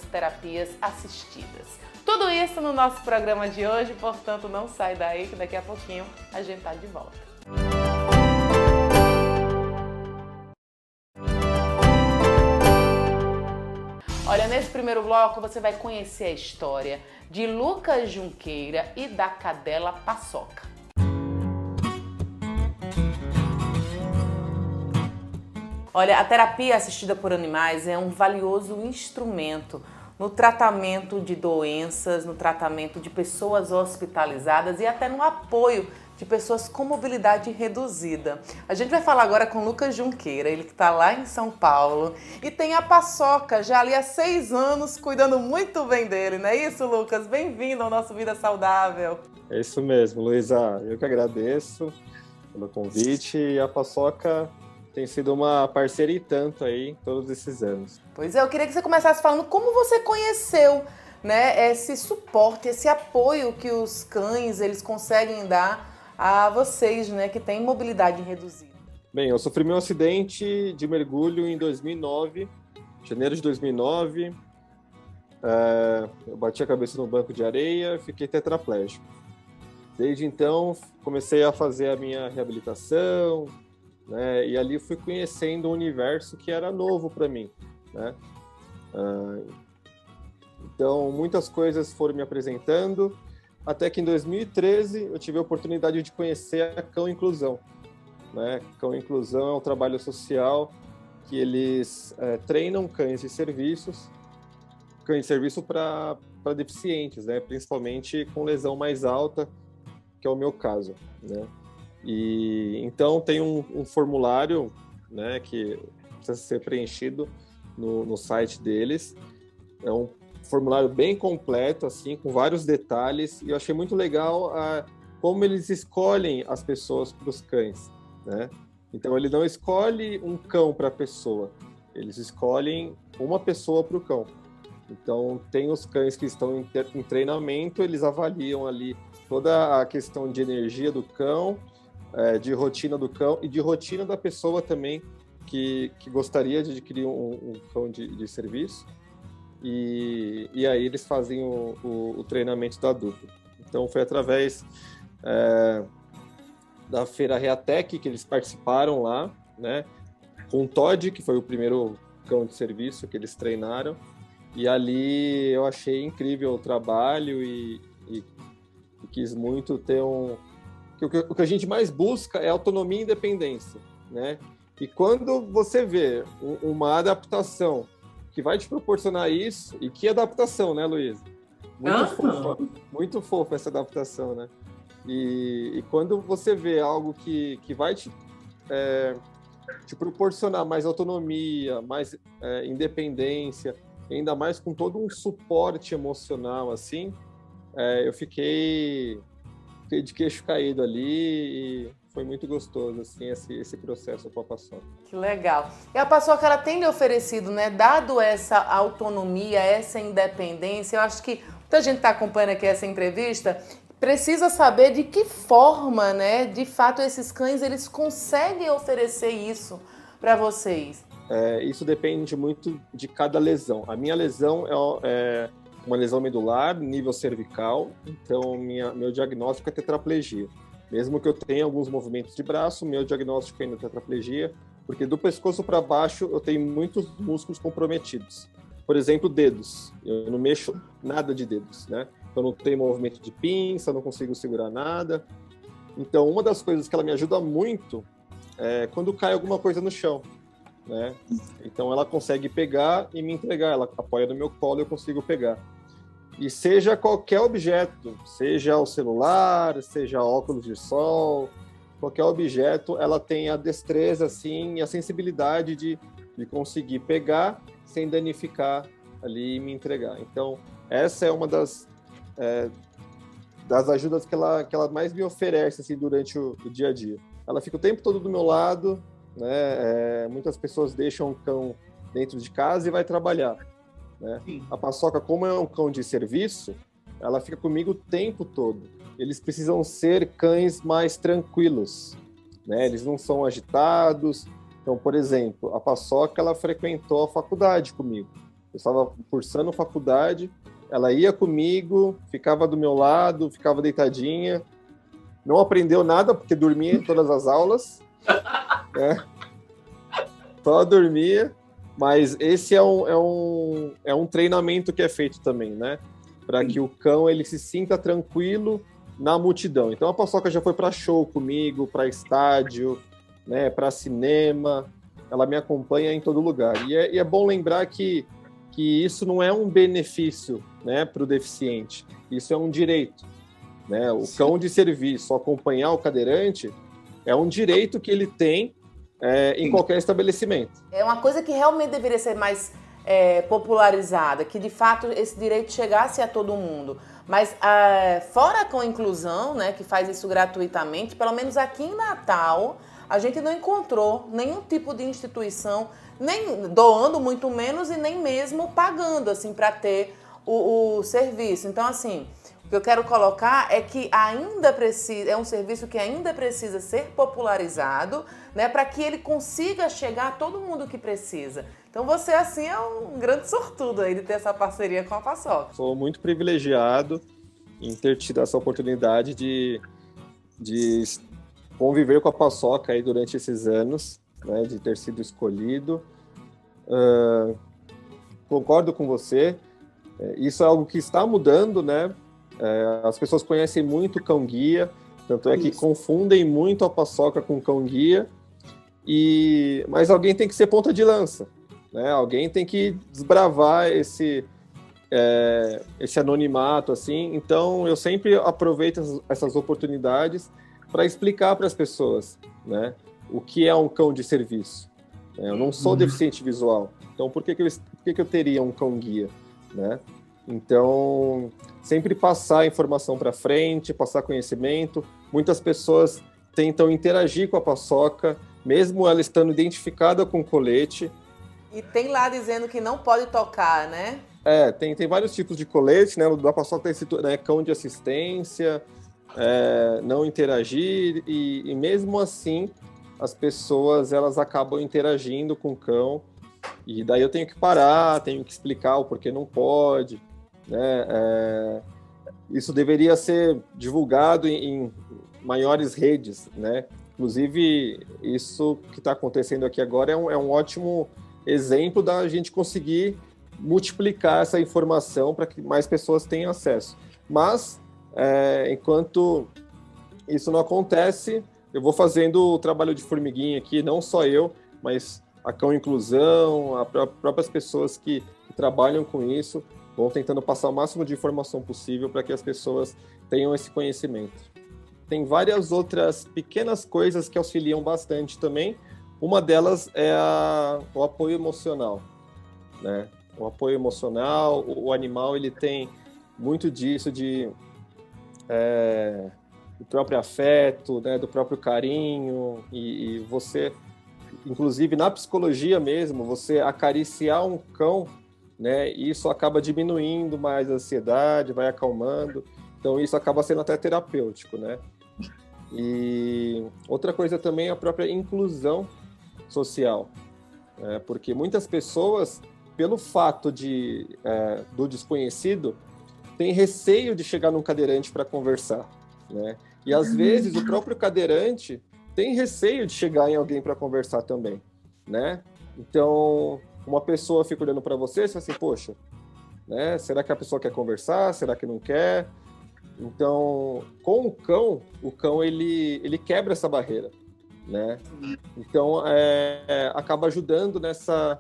terapias assistidas. Tudo isso no nosso programa de hoje, portanto não sai daí que daqui a pouquinho a gente tá de volta. Olha, nesse primeiro bloco você vai conhecer a história de Lucas Junqueira e da cadela Paçoca. Olha, a terapia assistida por animais é um valioso instrumento no tratamento de doenças, no tratamento de pessoas hospitalizadas e até no apoio de pessoas com mobilidade reduzida. A gente vai falar agora com Lucas Junqueira, ele que está lá em São Paulo e tem a Paçoca já ali há 6 anos cuidando muito bem dele, não é isso, Lucas? Bem-vindo ao nosso Vida Saudável. É isso mesmo, Luísa. Eu que agradeço pelo convite e a Paçoca tem sido uma parceira e tanto aí todos esses anos. Pois é, eu queria que você começasse falando como você conheceu, né, esse suporte, esse apoio que os cães eles conseguem dar a vocês, né, que têm mobilidade reduzida. Bem, eu sofri meu acidente de mergulho em 2009, janeiro de 2009. Eu bati a cabeça no banco de areia, fiquei tetraplégico. Desde então, comecei a fazer a minha reabilitação, né, e ali fui conhecendo um universo que era novo para mim, né? Então, muitas coisas foram me apresentando, até que em 2013 eu tive a oportunidade de conhecer a Cão Inclusão, né? Cão Inclusão é um trabalho social que eles treinam cães de serviço para deficientes, né? Principalmente com lesão mais alta, que é o meu caso, né? E então tem um formulário, né, que precisa ser preenchido no site deles. É um formulário bem completo, assim, com vários detalhes, e eu achei muito legal como eles escolhem as pessoas para os cães, né? Então ele não escolhe um cão para a pessoa, eles escolhem uma pessoa para o cão. Então tem os cães que estão em treinamento, eles avaliam ali toda a questão de energia do cão, de rotina do cão e de rotina da pessoa também que gostaria de adquirir um cão de serviço. E aí eles fazem o treinamento da dupla. Então foi através da Feira Reatec que eles participaram lá, né, com o Todd, que foi o primeiro cão de serviço que eles treinaram. E ali eu achei incrível o trabalho e quis muito ter o que a gente mais busca é autonomia e independência, né? E quando você vê muito adaptação que vai te proporcionar isso, e que adaptação, né, Luísa? Muito fofa essa adaptação, né? E quando você vê algo que vai te proporcionar mais autonomia, mais independência, ainda mais com todo um suporte emocional, assim, eu fiquei de queixo caído ali e foi muito gostoso, assim, esse processo com a Paçoca. Que legal. E a Paçoca, ela tem lhe oferecido, né, dado essa autonomia, essa independência, eu acho que muita gente está acompanhando aqui essa entrevista, precisa saber de que forma, né, de fato, esses cães, eles conseguem oferecer isso para vocês. Isso depende muito de cada lesão. A minha lesão é uma lesão medular, nível cervical, então meu diagnóstico é tetraplegia. Mesmo que eu tenha alguns movimentos de braço, meu diagnóstico é ainda tetraplegia, porque do pescoço para baixo eu tenho muitos músculos comprometidos. Por exemplo, dedos. Eu não mexo nada de dedos, né? Eu não tenho movimento de pinça, não consigo segurar nada. Então, uma das coisas que ela me ajuda muito é quando cai alguma coisa no chão, né? Então, ela consegue pegar e me entregar. Ela apoia no meu colo e eu consigo pegar. E seja qualquer objeto, seja o celular, seja óculos de sol, qualquer objeto, ela tem a destreza, assim, e a sensibilidade de conseguir pegar sem danificar ali e me entregar. Então, essa é uma das ajudas que ela mais me oferece, assim, durante o dia a dia. Ela fica o tempo todo do meu lado, né? Muitas pessoas deixam o cão dentro de casa e vai trabalhar, né? A Paçoca, como é um cão de serviço, ela fica comigo o tempo todo. Eles precisam ser cães mais tranquilos, né? Eles não são agitados. Então, por exemplo, a Paçoca, ela frequentou a faculdade comigo. Eu estava cursando faculdade, ela ia comigo, ficava do meu lado, ficava deitadinha, não aprendeu nada porque dormia em todas as aulas, né? Só dormia, mas esse é um treinamento que é feito também, né? Para que o cão ele se sinta tranquilo na multidão. Então a Paçoca já foi para show comigo, para estádio, né? Para cinema, ela me acompanha em todo lugar. E é bom lembrar que isso não é um benefício, né, para o deficiente, isso é um direito, né? O cão de serviço, acompanhar o cadeirante, é um direito que ele tem em qualquer estabelecimento. É uma coisa que realmente deveria ser mais popularizada, que de fato esse direito chegasse a todo mundo. Mas fora com a inclusão, né, que faz isso gratuitamente, pelo menos aqui em Natal, a gente não encontrou nenhum tipo de instituição, nem doando muito menos e nem mesmo pagando assim para ter o serviço. Então, assim, o que eu quero colocar é que ainda precisa, é um serviço que ainda precisa ser popularizado, né, para que ele consiga chegar a todo mundo que precisa. Então você, assim, é um grande sortudo aí de ter essa parceria com a Paçoca. Sou muito privilegiado em ter tido essa oportunidade de conviver com a Paçoca aí durante esses anos, né, de ter sido escolhido. Concordo com você, isso é algo que está mudando, né? As pessoas conhecem muito cão-guia, tanto é que confundem muito a Paçoca com cão-guia, mas alguém tem que ser ponta de lança, né? Alguém tem que desbravar esse anonimato, assim. Então, eu sempre aproveito essas oportunidades para explicar para as pessoas, né, o que é um cão de serviço. Eu não sou deficiente visual, então por que eu teria um cão-guia, né? Então, sempre passar informação para frente, passar conhecimento. Muitas pessoas tentam interagir com a Paçoca, mesmo ela estando identificada com colete. E tem lá dizendo que não pode tocar, né? Tem vários tipos de colete, né? O da Paçoca tem esse, né, cão de assistência, não interagir, e mesmo assim as pessoas elas acabam interagindo com o cão, e daí eu tenho que parar, tenho que explicar o porquê não pode, né? Isso deveria ser divulgado em maiores redes, né? Inclusive, isso que está acontecendo aqui agora é um ótimo exemplo da gente conseguir multiplicar essa informação para que mais pessoas tenham acesso. Mas, enquanto isso não acontece, eu vou fazendo o trabalho de formiguinha aqui, não só eu, mas a Cão Inclusão, as próprias pessoas que trabalham com isso, vão tentando passar o máximo de informação possível para que as pessoas tenham esse conhecimento. Tem várias outras pequenas coisas que auxiliam bastante também. Uma delas é o apoio emocional, né? O apoio emocional, o animal ele tem muito disso do próprio afeto, né? Do próprio carinho, e você, inclusive na psicologia mesmo, você acariciar um cão, né? Isso acaba diminuindo mais a ansiedade, vai acalmando, então isso acaba sendo até terapêutico, né? E outra coisa também é a própria inclusão social, porque muitas pessoas, pelo fato do desconhecido, têm receio de chegar num cadeirante para conversar, né? E às vezes o próprio cadeirante tem receio de chegar em alguém para conversar também, né? Então, uma pessoa fica olhando para você e fala assim, poxa, né? Será que a pessoa quer conversar? Será que não quer? Então, com o cão ele quebra essa barreira, né? Então, acaba ajudando nessa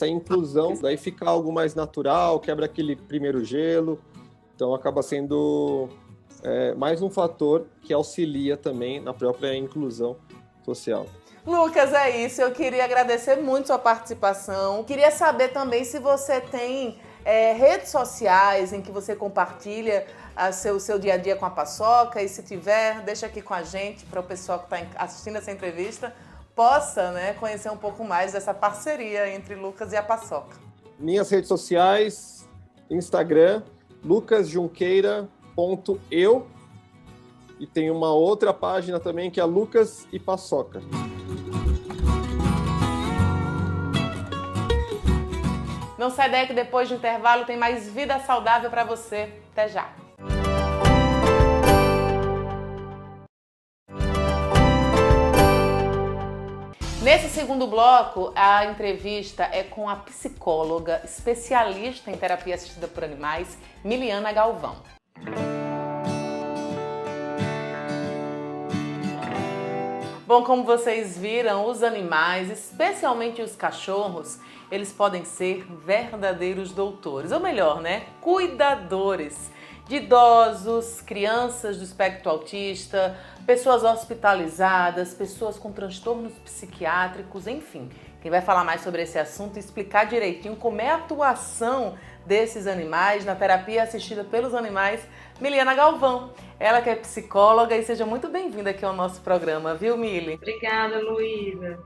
inclusão, daí fica algo mais natural, quebra aquele primeiro gelo, então acaba sendo mais um fator que auxilia também na própria inclusão social. Lucas, é isso. Eu queria agradecer muito sua participação. Queria saber também se você tem redes sociais em que você compartilha o seu dia a dia com a Paçoca, e se tiver, deixa aqui com a gente para o pessoal que está assistindo essa entrevista possa, né, conhecer um pouco mais dessa parceria entre Lucas e a Paçoca. Minhas redes sociais, Instagram, lucasjunqueira.eu, e tem uma outra página também que é Lucas e Paçoca. Não sai daí que depois do intervalo tem mais vida saudável para você. Até já! Nesse segundo bloco, a entrevista é com a psicóloga especialista em terapia assistida por animais, Miliana Galvão. Bom, como vocês viram, os animais, especialmente os cachorros, eles podem ser verdadeiros doutores, ou melhor, né, cuidadores de idosos, crianças do espectro autista, pessoas hospitalizadas, pessoas com transtornos psiquiátricos, enfim. Quem vai falar mais sobre esse assunto e explicar direitinho como é a atuação desses animais na terapia assistida pelos animais, Miliana Galvão. Ela que é psicóloga, e seja muito bem-vinda aqui ao nosso programa, viu, Mili? Obrigada, Luísa.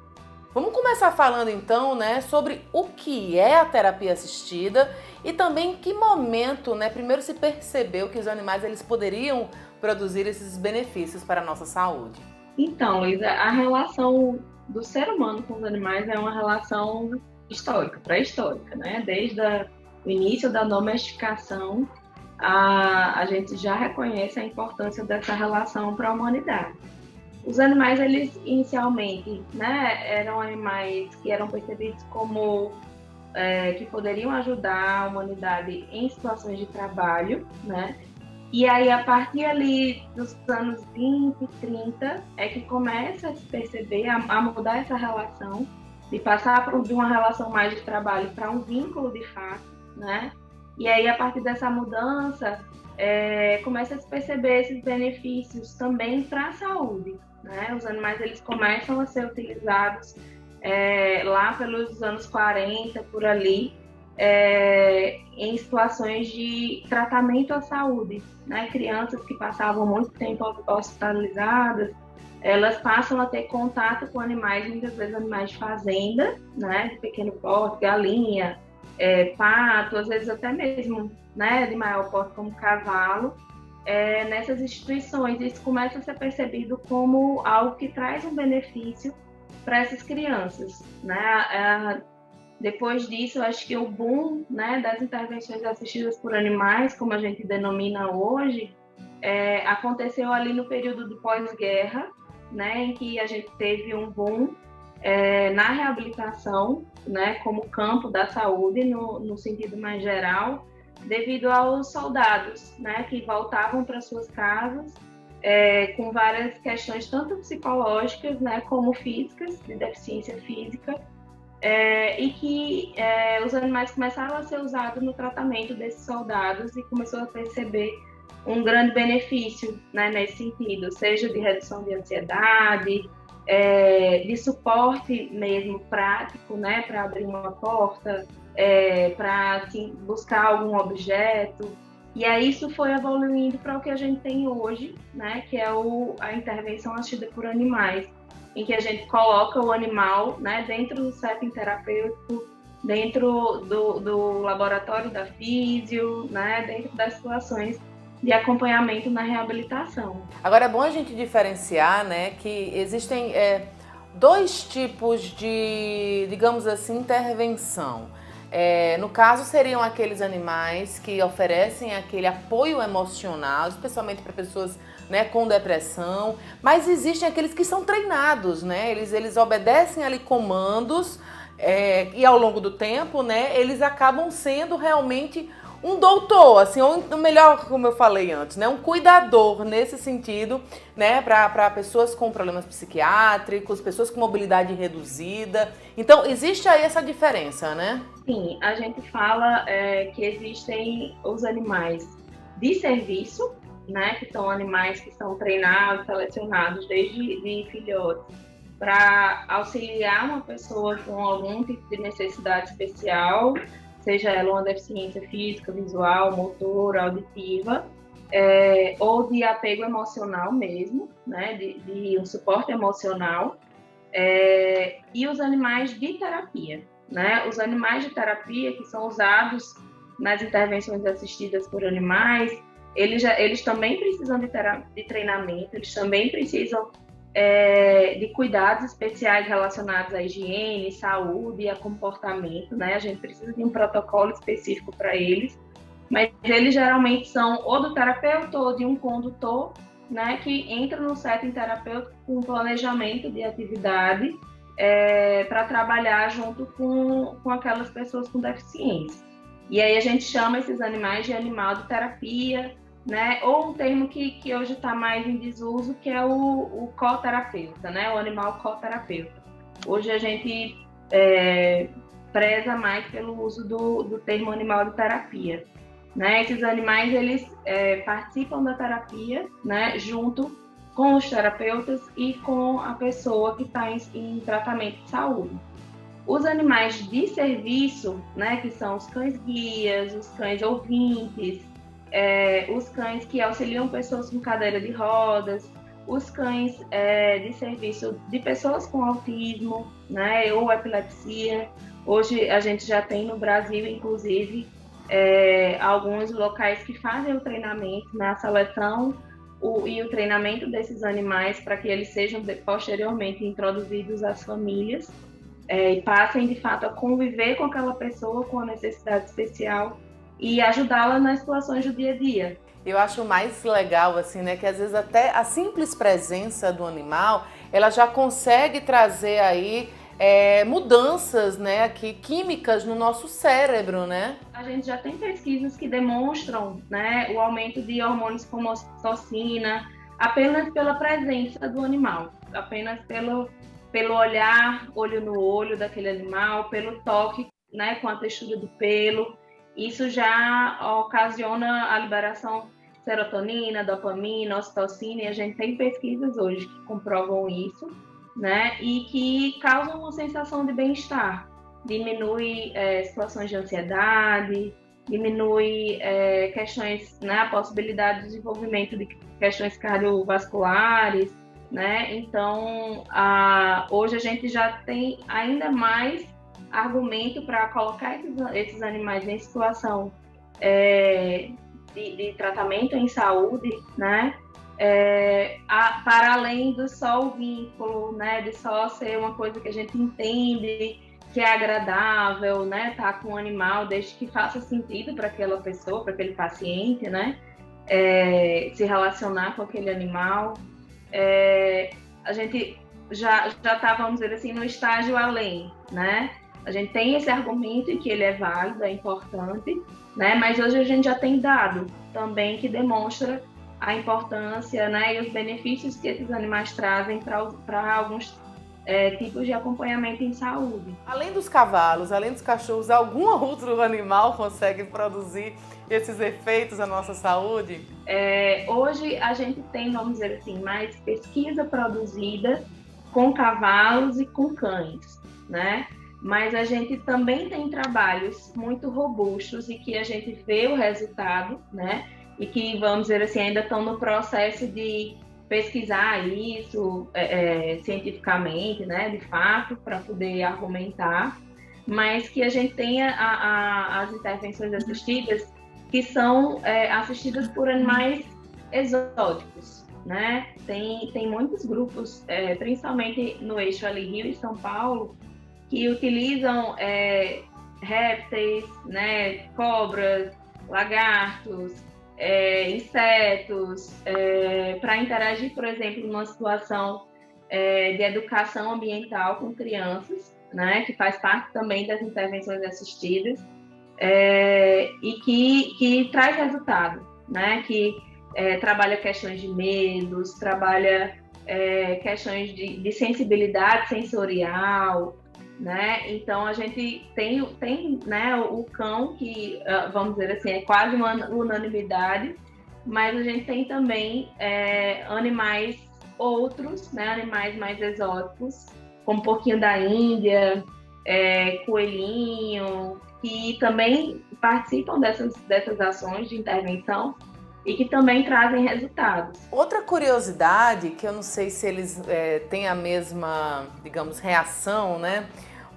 Vamos começar falando então, né, sobre o que é a terapia assistida e também em que momento, né, primeiro se percebeu que os animais eles poderiam produzir esses benefícios para a nossa saúde. Então, Luísa, a relação do ser humano com os animais é uma relação histórica, pré-histórica, né? Desde o início da domesticação, a gente já reconhece a importância dessa relação para a humanidade. Os animais, eles inicialmente, né, eram animais que eram percebidos como que poderiam ajudar a humanidade em situações de trabalho, né? E aí, a partir ali dos anos 20, 30, é que começa a se perceber, a mudar essa relação, de passar de uma relação mais de trabalho para um vínculo de fato, né? E aí, a partir dessa mudança, começa a se perceber esses benefícios também para a saúde, né? Os animais, eles começam a ser utilizados lá pelos anos 40, por ali, em situações de tratamento à saúde, né? Crianças que passavam muito tempo hospitalizadas, elas passam a ter contato com animais, muitas vezes animais de fazenda, né? De pequeno porte, galinha, pato, às vezes até mesmo, né, de maior porte como cavalo, nessas instituições. Isso começa a ser percebido como algo que traz um benefício para essas crianças, né? Depois disso, eu acho que o boom, né, das intervenções assistidas por animais, como a gente denomina hoje, aconteceu ali no período do pós-guerra, né, em que a gente teve um boom na reabilitação, né, como campo da saúde, no sentido mais geral, devido aos soldados, né, que voltavam para suas casas com várias questões, tanto psicológicas, né, como físicas, de deficiência física, e que os animais começaram a ser usados no tratamento desses soldados e começou a perceber um grande benefício, né, nesse sentido, seja de redução de ansiedade, de suporte mesmo prático, né, para abrir uma porta, para assim, buscar algum objeto. E aí isso foi evoluindo para o que a gente tem hoje, né, que é a intervenção assistida por animais, em que a gente coloca o animal, né, dentro do setting terapêutico, dentro do laboratório da físio, né, dentro das situações de acompanhamento na reabilitação. Agora é bom a gente diferenciar, né, que existem dois tipos de, digamos assim, intervenção. No caso, seriam aqueles animais que oferecem aquele apoio emocional, especialmente para pessoas, né, com depressão, mas existem aqueles que são treinados, né? Eles obedecem ali comandos e ao longo do tempo, né, eles acabam sendo realmente um doutor, assim, ou melhor, como eu falei antes, né, um cuidador nesse sentido, né, para pessoas com problemas psiquiátricos, pessoas com mobilidade reduzida. Então, existe aí essa diferença, né? Sim, a gente fala que existem os animais de serviço, né, que são animais que são treinados, selecionados desde de filhotes para auxiliar uma pessoa com algum tipo de necessidade especial, seja ela uma deficiência física, visual, motora, auditiva, ou de apego emocional mesmo, né, de um suporte emocional, e os animais de terapia, né, os animais de terapia que são usados nas intervenções assistidas por animais, eles também precisam de treinamento, eles também precisam de cuidados especiais relacionados à higiene, saúde e a comportamento, né? A gente precisa de um protocolo específico para eles, mas eles geralmente são ou do terapeuta ou de um condutor, né, que entra no setting terapêutico com um planejamento de atividade para trabalhar junto com aquelas pessoas com deficiência. E aí a gente chama esses animais de animal de terapia, né? Ou um termo que hoje está mais em desuso, que é o coterapeuta, né? O animal coterapeuta. Hoje a gente preza mais pelo uso do termo animal de terapia, né? Esses animais, eles participam da terapia, né? Junto com os terapeutas e com a pessoa que está em tratamento de saúde. Os animais de serviço, né, que são os cães-guias, os cães ouvintes, os cães que auxiliam pessoas com cadeira de rodas, os cães de serviço de pessoas com autismo, né, ou epilepsia. Hoje a gente já tem no Brasil, inclusive, alguns locais que fazem o treinamento, né, a seleção e o treinamento desses animais para que eles sejam posteriormente introduzidos às famílias. E passem, de fato, a conviver com aquela pessoa com a necessidade especial e ajudá-la nas situações do dia a dia. Eu acho mais legal, assim, né, que às vezes até a simples presença do animal, ela já consegue trazer aí mudanças, né, químicas no nosso cérebro, né? A gente já tem pesquisas que demonstram, né, o aumento de hormônios como ocitocina apenas pela presença do animal, apenas pelo olhar, olho no olho daquele animal, pelo toque, né, com a textura do pelo. Isso já ocasiona a liberação de serotonina, dopamina, ocitocina, e a gente tem pesquisas hoje que comprovam isso, né, e que causam uma sensação de bem-estar. Diminui situações de ansiedade, diminui questões, né, a possibilidade de desenvolvimento de questões cardiovasculares, né? Então, hoje a gente já tem ainda mais argumento para colocar esses animais em situação de tratamento em saúde, né? Para além do só o vínculo, né? De só ser uma coisa que a gente entende que é agradável, né? Tá com o animal, desde que faça sentido para aquela pessoa, para aquele paciente, né? Se relacionar com aquele animal. A gente já está, vamos dizer assim, no estágio além, né? A gente tem esse argumento e que ele é válido, é importante, né? Mas hoje a gente já tem dado também que demonstra a importância, né, e os benefícios que esses animais trazem para alguns tipos de acompanhamento em saúde. Além dos cavalos, além dos cachorros, algum outro animal consegue produzir esses efeitos na nossa saúde? Hoje a gente tem, vamos dizer assim, mais pesquisa produzida com cavalos e com cães, né? Mas a gente também tem trabalhos muito robustos e que a gente vê o resultado, né? E que, vamos dizer assim, ainda estão no processo de pesquisar isso cientificamente, né, de fato, para poder argumentar, mas que a gente tenha as intervenções assistidas que são assistidas por animais exóticos, né? Tem muitos grupos, principalmente no eixo ali Rio e São Paulo, que utilizam répteis, né, cobras, lagartos, insetos, para interagir, por exemplo, numa situação de educação ambiental com crianças, né, que faz parte também das intervenções assistidas, e que traz resultado, né, que trabalha questões de medos, trabalha questões de sensibilidade sensorial, né? Então a gente tem né, o cão que, vamos dizer assim, é quase uma unanimidade, mas a gente tem também animais outros, né, animais mais exóticos, como porquinho da Índia, coelhinho, que também participam dessas ações de intervenção e que também trazem resultados. Outra curiosidade, que eu não sei se eles têm a mesma, digamos, reação, né?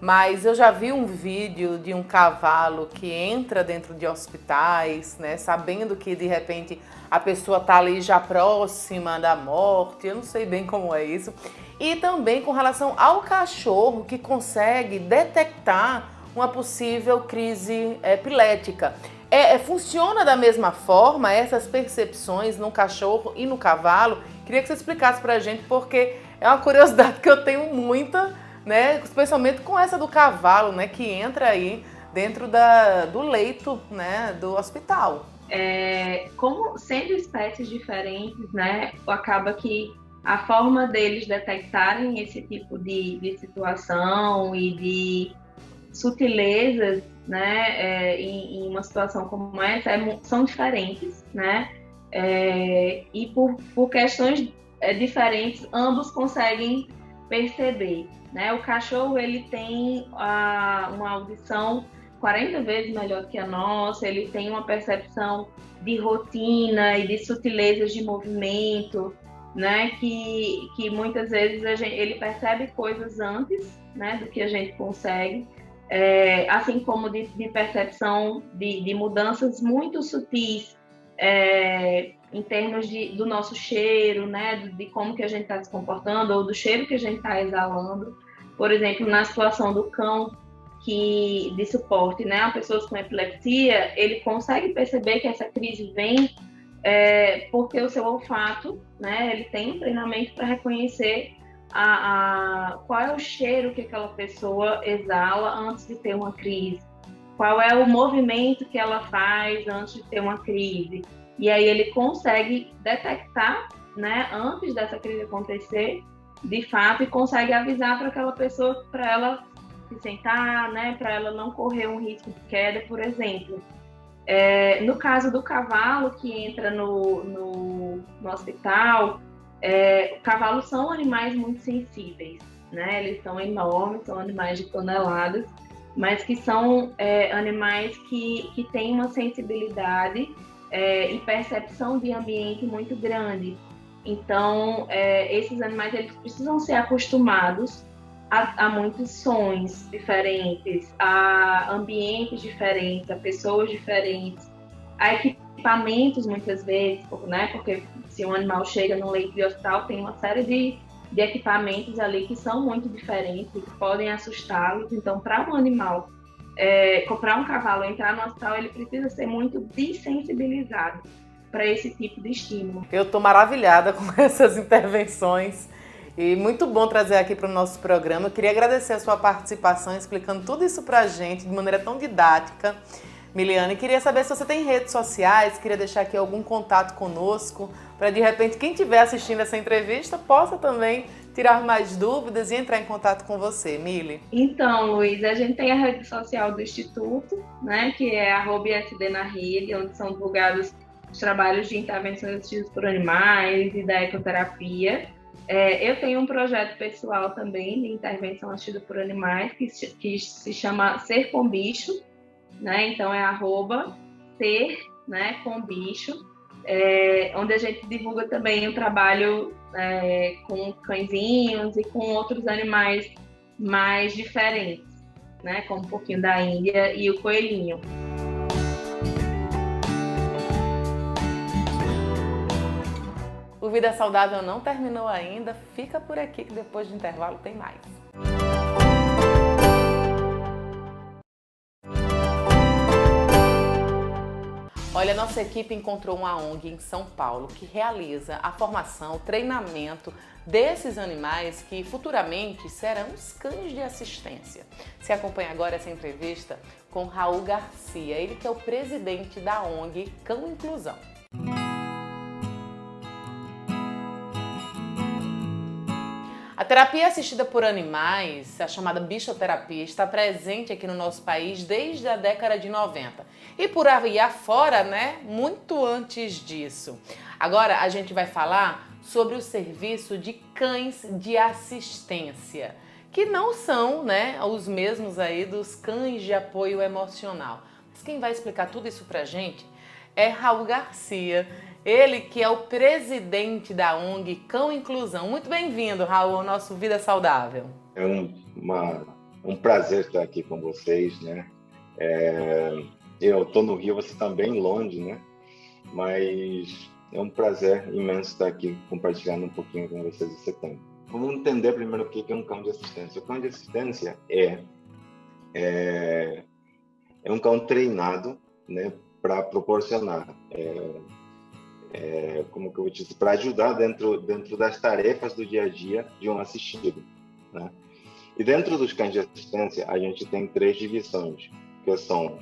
mas eu já vi um vídeo de um cavalo que entra dentro de hospitais, né, sabendo que de repente a pessoa está ali já próxima da morte, eu não sei bem como é isso. E também com relação ao cachorro que consegue detectar uma possível crise epilética. Funciona da mesma forma essas percepções no cachorro e no cavalo? Queria que você explicasse pra gente, porque é uma curiosidade que eu tenho muita, né, especialmente com essa do cavalo, né, que entra aí dentro do leito, né, do hospital. Como sendo espécies diferentes, né, acaba que a forma deles detectarem esse tipo de situação e de sutilezas, né, em uma situação como essa são diferentes, né, e por questões diferentes ambos conseguem perceber, né. O cachorro ele tem uma audição 40 vezes melhor que a nossa, ele tem uma percepção de rotina e de sutilezas de movimento, né, que muitas vezes ele percebe coisas antes, né, do que a gente consegue, assim como de percepção de mudanças muito sutis em termos do nosso cheiro, né, de como que a gente está se comportando ou do cheiro que a gente está exalando. Por exemplo, na situação do cão de suporte, né, a pessoas com epilepsia, ele consegue perceber que essa crise vem porque o seu olfato, né, ele tem um treinamento para reconhecer qual é o cheiro que aquela pessoa exala antes de ter uma crise, qual é o movimento que ela faz antes de ter uma crise. E aí ele consegue detectar, né, antes dessa crise acontecer, de fato, e consegue avisar para aquela pessoa, para ela se sentar, né, para ela não correr um risco de queda, por exemplo. No caso do cavalo que entra no hospital, cavalos são animais muito sensíveis, né? Eles são enormes, são animais de toneladas, mas que são animais que têm uma sensibilidade e percepção de ambiente muito grande. Então, esses animais eles precisam ser acostumados a muitos sons diferentes, a ambientes diferentes, a pessoas diferentes, a equipamentos muitas vezes, né? Porque se um animal chega num leito de hospital, tem uma série de equipamentos ali que são muito diferentes e que podem assustá-los. Então, para um animal, comprar um cavalo, entrar no hospital, ele precisa ser muito desensibilizado para esse tipo de estímulo. Eu estou maravilhada com essas intervenções. E muito bom trazer aqui para o nosso programa. Eu queria agradecer a sua participação, explicando tudo isso para a gente de maneira tão didática. Miliane, queria saber se você tem redes sociais, queria deixar aqui algum contato conosco, para de repente quem estiver assistindo essa entrevista possa também tirar mais dúvidas e entrar em contato com você, Mili. Então, Luiz, a gente tem a rede social do Instituto, né, que é @ISD na rede, onde são divulgados os trabalhos de intervenções assistidas por animais e da ecoterapia. Eu tenho um projeto pessoal também de intervenção assistida por animais que se chama Ser com Bicho, né? Então é @ser, né, com bicho, onde a gente divulga também o trabalho com cãezinhos e com outros animais mais diferentes, né? Como um pouquinho da Índia e o coelhinho. O Vida Saudável não terminou ainda, fica por aqui que depois do intervalo tem mais. Olha, nossa equipe encontrou uma ONG em São Paulo que realiza a formação, o treinamento desses animais que futuramente serão os cães de assistência. Você acompanha agora essa entrevista com Raul Garcia, ele que é o presidente da ONG Cão Inclusão. A terapia assistida por animais, a chamada bichoterapia, está presente aqui no nosso país desde a década de 90. E por aí afora, né, muito antes disso. Agora a gente vai falar sobre o serviço de cães de assistência, que não são, né, os mesmos aí dos cães de apoio emocional. Mas quem vai explicar tudo isso pra gente é Raul Garcia. Ele que é o presidente da ONG Cão Inclusão. Muito bem-vindo, Raul, ao nosso Vida Saudável. É uma Um prazer estar aqui com vocês, né? Eu estou no Rio, você está bem longe, né? Mas é um prazer imenso estar aqui compartilhando um pouquinho com vocês esse tempo. Vamos entender primeiro o que é um cão de assistência. O cão de assistência é um cão treinado, né, para proporcionar, como que eu vou dizer, para ajudar dentro das tarefas do dia a dia de um assistido, né? E dentro dos cães de assistência, a gente tem 3 divisões, que são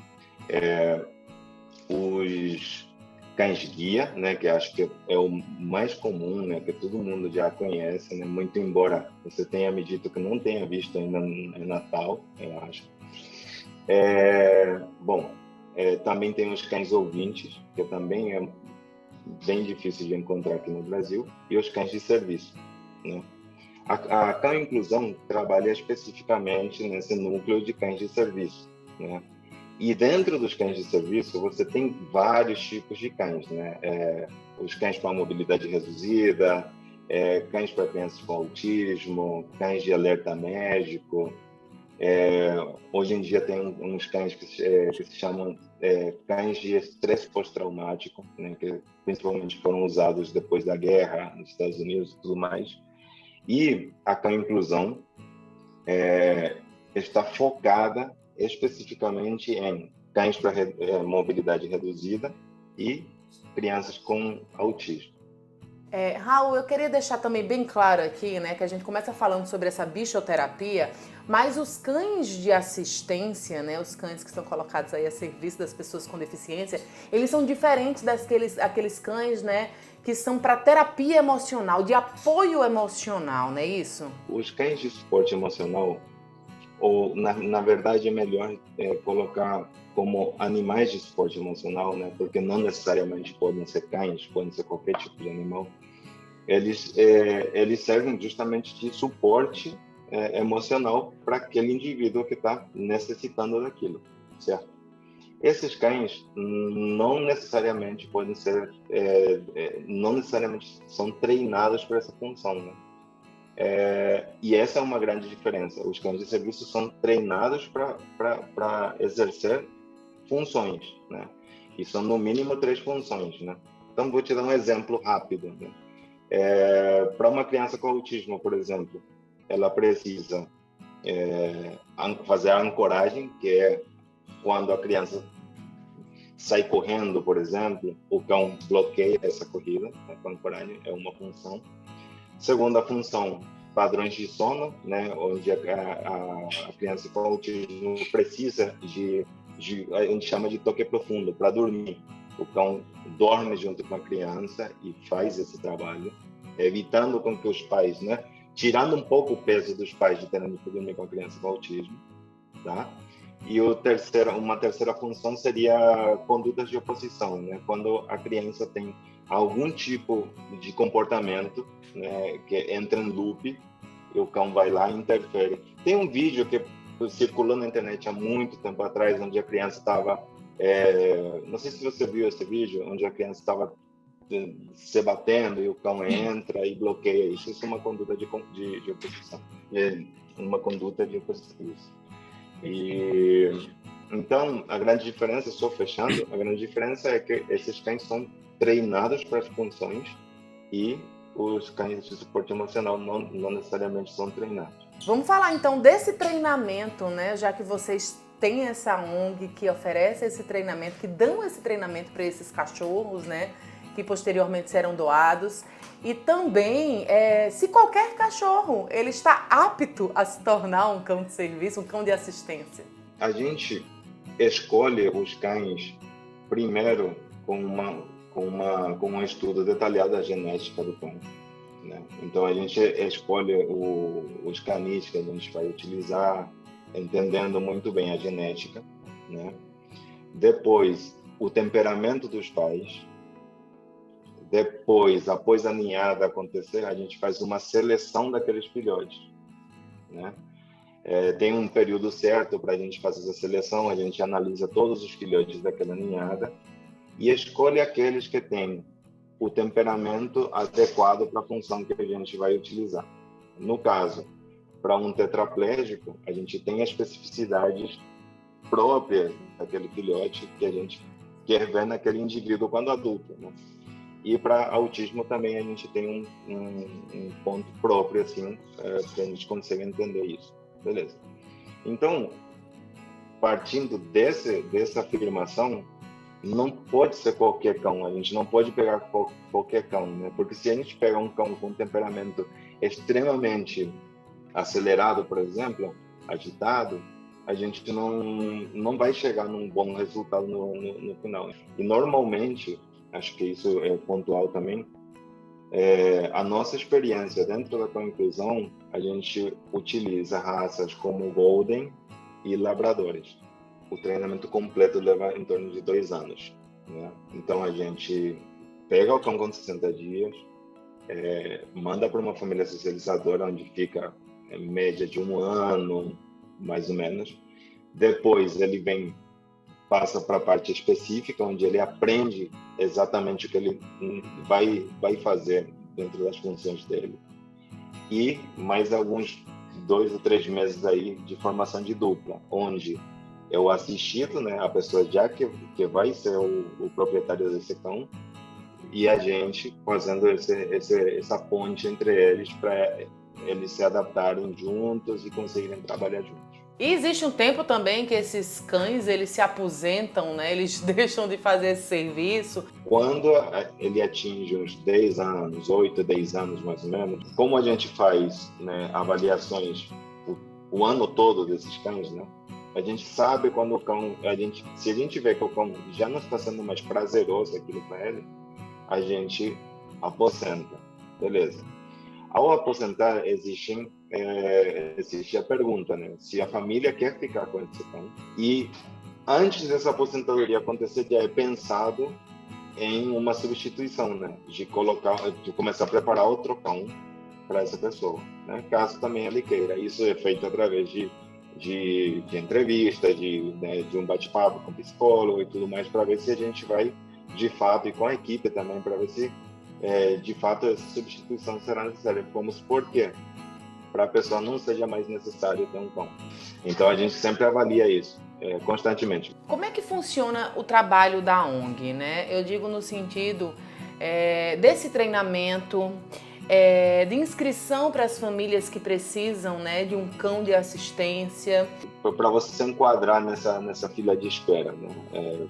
os cães guia, né, que acho que é o mais comum, né, que todo mundo já conhece, né, muito embora você tenha me dito que não tenha visto ainda em Natal, eu acho. Também tem os cães ouvintes, que também é bem difícil de encontrar aqui no Brasil, e os cães de serviço, né? A Cão Inclusão trabalha especificamente nesse núcleo de cães de serviço, né? E dentro dos cães de serviço, você tem vários tipos de cães, né? Os cães com a mobilidade reduzida, cães para crianças com autismo, cães de alerta médico. Hoje em dia tem uns cães que se chamam cães de estresse pós-traumático, né? Que principalmente foram usados depois da guerra nos Estados Unidos e tudo mais. E a Cão Inclusão está focada especificamente em cães para mobilidade reduzida e crianças com autismo. Raul, eu queria deixar também bem claro aqui, né, que a gente começa falando sobre essa bichoterapia, mas os cães de assistência, né, os cães que são colocados aí a serviço das pessoas com deficiência, eles são diferentes daqueles cães, né, que são para terapia emocional, de apoio emocional, não é isso? Os cães de suporte emocional, ou na verdade é melhor colocar como animais de suporte emocional, né? Porque não necessariamente podem ser cães, podem ser qualquer tipo de animal. Eles servem justamente de suporte emocional para aquele indivíduo que está necessitando daquilo, certo? Esses cães não necessariamente podem ser, não necessariamente são treinados para essa função, né? E essa é uma grande diferença. Os cães de serviço são treinados para exercer funções, né? E são no mínimo 3 funções, né? Então vou te dar um exemplo rápido, né? Para uma criança com autismo, por exemplo, ela precisa fazer a ancoragem, que é quando a criança sai correndo, por exemplo, o cão bloqueia essa corrida, né? A ancoragem é uma função. Segunda função, padrões de sono, né? Onde a criança com autismo precisa a gente chama de toque profundo, para dormir. O cão dorme junto com a criança e faz esse trabalho, evitando com que os pais, né? Tirando um pouco o peso dos pais de terem que dormir com a criança com autismo, tá? E uma terceira função seria condutas de oposição, né? Quando a criança tem algum tipo de comportamento, né, que entra em loop, e o cão vai lá e interfere. Tem um vídeo que circulou na internet há muito tempo atrás, onde a criança estava... não sei se você viu esse vídeo, onde a criança estava se batendo e o cão entra e bloqueia. Isso é uma conduta de oposição. Uma conduta de oposição. Então, a grande diferença, só fechando, a grande diferença é que esses cães são treinados para as funções e os cães de suporte emocional não necessariamente são treinados. Vamos falar então desse treinamento, né? Já que vocês têm essa ONG que oferece esse treinamento, que dão esse treinamento para esses cachorros, né? Que posteriormente serão doados. E também, se qualquer cachorro ele está apto a se tornar um cão de serviço, um cão de assistência. A gente escolhe os cães primeiro com um estudo detalhado da genética do cão, né? Então a gente escolhe os canis que a gente vai utilizar, entendendo muito bem a genética, né? Depois, o temperamento dos pais. Depois, após a ninhada acontecer, a gente faz uma seleção daqueles filhotes, né? Tem um período certo para a gente fazer essa seleção, a gente analisa todos os filhotes daquela ninhada e escolhe aqueles que têm o temperamento adequado para a função que a gente vai utilizar. No caso, para um tetraplégico, a gente tem as especificidades próprias daquele filhote que a gente quer ver naquele indivíduo quando adulto, né? E para autismo também a gente tem um ponto próprio, assim, que a gente consegue entender isso. Beleza. Então, partindo dessa afirmação, não pode ser qualquer cão, a gente não pode pegar qualquer cão, né? Porque se a gente pega um cão com um temperamento extremamente acelerado, por exemplo, agitado, a gente não vai chegar num bom resultado no final. E normalmente, acho que isso é pontual também, a nossa experiência dentro da cão-inclusão, a gente utiliza raças como Golden e Labradores. O treinamento completo leva em torno de 2 anos, né? Então a gente pega o cão com 60 dias, manda para uma família socializadora, onde fica em média de 1 ano, mais ou menos. Depois ele passa para a parte específica, onde ele aprende exatamente o que ele vai fazer dentro das funções dele. E mais alguns 2 ou 3 meses aí de formação de dupla, onde é o assistido, né, a pessoa já que vai ser o proprietário desse cão, e a gente fazendo essa ponte entre eles para eles se adaptarem juntos e conseguirem trabalhar juntos. E existe um tempo também que esses cães, eles se aposentam, né? Eles deixam de fazer esse serviço. Quando ele atinge uns 10 anos, 8, 10 anos mais ou menos, como a gente faz, né, avaliações o ano todo desses cães, né? A gente sabe quando o cão, se a gente vê que o cão já não está sendo mais prazeroso aquilo para ele, a gente aposenta, beleza. Ao aposentar, existe a pergunta, né? Se a família quer ficar com esse cão. E antes dessa aposentadoria acontecer, já é pensado em uma substituição, né? De começar a preparar outro cão para essa pessoa, né? Caso também ele queira. Isso é feito através de entrevista, de um bate-papo com psicólogo e tudo mais, para ver se a gente vai, de fato, e com a equipe também, para ver se, de fato, essa substituição será necessária. Vamos por quê? Para a pessoa não seja mais necessário ter um cão. Então, a gente sempre avalia isso, constantemente. Como é que funciona o trabalho da ONG, né? Eu digo no sentido desse treinamento, de inscrição para as famílias que precisam, né, de um cão de assistência. Para você se enquadrar nessa fila de espera, né,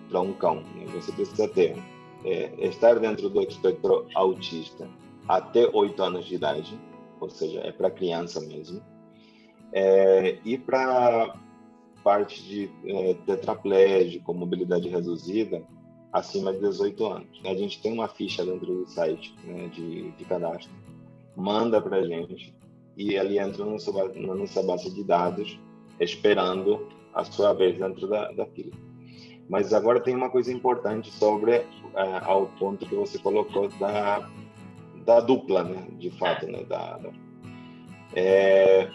para um cão, né, você precisa estar dentro do espectro autista até 8 anos de idade, ou seja, é para criança mesmo, e para parte de tetraplégico, mobilidade reduzida, acima de 18 anos. A gente tem uma ficha dentro do site, né, de cadastro, manda para a gente e ali entra na nossa base de dados, esperando a sua vez dentro da fila. Mas agora tem uma coisa importante sobre ao ponto que você colocou da dupla, né, de fato, né,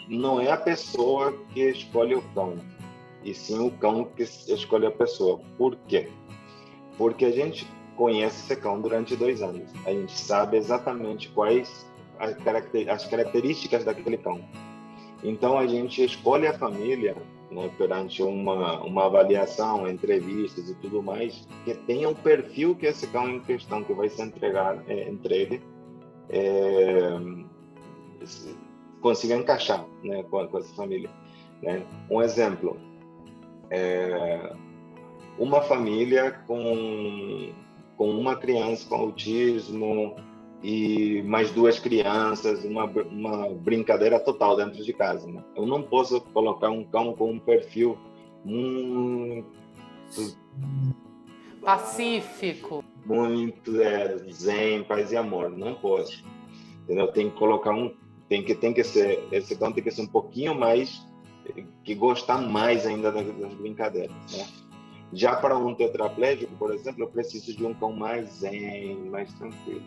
não é a pessoa que escolhe o cão, e sim o cão que escolhe a pessoa. Por quê? Porque a gente conhece esse cão durante 2 anos. A gente sabe exatamente quais as características daquele cão. Então, a gente escolhe a família, né, perante uma avaliação, entrevistas e tudo mais, que tenha um perfil que esse cão em questão que vai se entregue consiga encaixar, né, com essa família, né? Um exemplo, uma família com uma criança com autismo e mais 2 crianças, uma brincadeira total dentro de casa, né? Eu não posso colocar um cão com um perfil muito pacífico, muito zen, paz e amor. Não posso, entendeu? Tem que colocar esse cão tem que ser um pouquinho mais, que gostar mais ainda das brincadeiras, né? Já para um tetraplégico, por exemplo, eu preciso de um cão mais zen, mais tranquilo.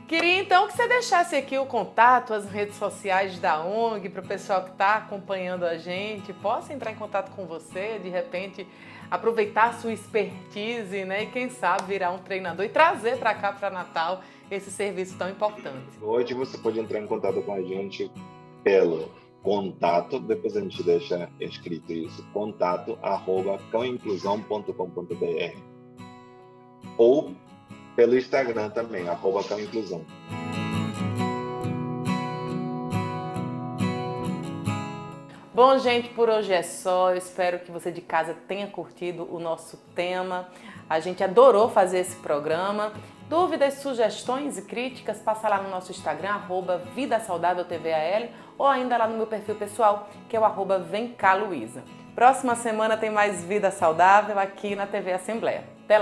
Queria então que você deixasse aqui o contato, as redes sociais da ONG, para o pessoal que está acompanhando a gente, possa entrar em contato com você, de repente aproveitar a sua expertise, né? E quem sabe virar um treinador e trazer para cá, para Natal, esse serviço tão importante. Hoje você pode entrar em contato com a gente pelo contato, depois a gente deixa escrito isso, contato@cãoinclusão.com.br, ou pelo Instagram também, @cãoinclusão. Bom, gente, por hoje é só. Eu espero que você de casa tenha curtido o nosso tema. A gente adorou fazer esse programa. Dúvidas, sugestões e críticas, passa lá no nosso Instagram, @VidaSaudávelTVAL, ou ainda lá no meu perfil pessoal, que é o @VemCaLuísa. Próxima semana tem mais Vida Saudável aqui na TV Assembleia. Até lá!